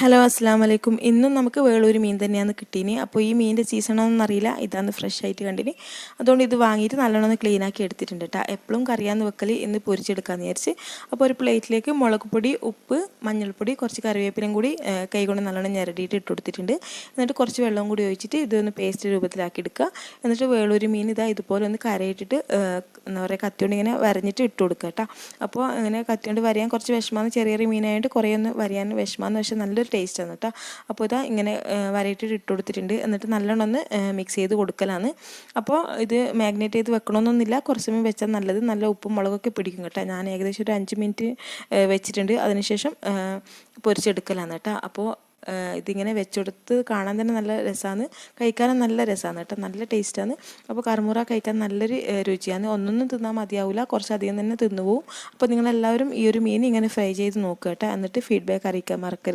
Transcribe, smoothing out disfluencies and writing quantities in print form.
Hello അസ്സാം വലൈക്കും. ഇന്നും നമുക്ക് വേളൂരി മീൻ തന്നെയാണ് കിട്ടീനി. അപ്പോൾ ഈ മീനിൻ്റെ സീസണാണെന്ന് അറിയില്ല, ഇതാണ് ഫ്രഷ് ആയിട്ട് കണ്ടിനി. അതുകൊണ്ട് ഇത് വാങ്ങിയിട്ട് നല്ലോണം ഒന്ന് ക്ലീൻ ആക്കി എടുത്തിട്ടുണ്ട് കേട്ടോ. എപ്പോഴും കറിയാന്ന് വെക്കൽ ഇന്ന് പൊരിച്ചെടുക്കാമെന്ന് വിചാരിച്ച്. അപ്പോൾ ഒരു പ്ലേറ്റിലേക്ക് മുളക് പൊടി, ഉപ്പ്, മഞ്ഞൾപ്പൊടി, കുറച്ച് കറിവേപ്പിലയും കൂടി കൈ കൊണ്ട് നല്ലോണം ഞെരടിയിട്ട് ഇട്ട് കൊടുത്തിട്ടുണ്ട്. എന്നിട്ട് കുറച്ച് വെള്ളം കൂടി ഒഴിച്ചിട്ട് ഇതൊന്ന് പേസ്റ്റ് രൂപത്തിലാക്കി എടുക്കുക. എന്നിട്ട് വേളൂരി മീൻ ഇതുപോലെ ഒന്ന് കരയിട്ടിട്ട് എന്താ പറയുക, കത്തിയോണ്ട് ഇങ്ങനെ വരഞ്ഞിട്ട് ഇട്ട് കൊടുക്കുക കേട്ടോ. അപ്പോൾ അങ്ങനെ കത്തിയോണ്ട് വരയാൻ കുറച്ച് വിഷമമാണ്, ചെറിയ മീനായിട്ട് കുറേ ഒന്ന് വരയാൻ വിഷമമാണ്, പക്ഷേ നല്ലൊരു ടേസ്റ്റാണ് കേട്ടോ. അപ്പോൾ ഇതാ ഇങ്ങനെ വരയിട്ടിട്ട് ഇട്ട് കൊടുത്തിട്ടുണ്ട്. എന്നിട്ട് നല്ലോണം ഒന്ന് മിക്സ് ചെയ്ത് കൊടുക്കലാണ്. അപ്പോൾ ഇത് മാഗ്നേറ്റ് ചെയ്ത് വെക്കണമെന്നൊന്നുമില്ല, കുറച്ച് സമയം വെച്ചാൽ നല്ലത്. നല്ല ഉപ്പും മുളകൊക്കെ പിടിക്കും കേട്ടോ. ഞാൻ ഏകദേശം ഒരു 5 മിനിറ്റ് വെച്ചിട്ടുണ്ട്. അതിനുശേഷം പൊരിച്ചെടുക്കലാണ് കേട്ടോ. അപ്പോൾ ഇതിങ്ങനെ വെച്ചെടുത്ത് കാണാൻ തന്നെ നല്ല രസമാണ്, കഴിക്കാനും നല്ല രസമാണ് കേട്ടോ. നല്ല ടേസ്റ്റാണ്. അപ്പോൾ കറുമുറ കഴിക്കാൻ നല്ലൊരു രുചിയാണ്. ഒന്നൊന്നും തിന്നാൽ മതിയാവില്ല, കുറച്ചധികം തന്നെ തിന്നു പോവും. അപ്പോൾ നിങ്ങളെല്ലാവരും ഈ ഒരു മീൻ ഇങ്ങനെ ഫ്രൈ ചെയ്ത് നോക്കുക കേട്ടോ. എന്നിട്ട് ഫീഡ്ബാക്ക് അറിയിക്കാൻ മറക്കരുത്.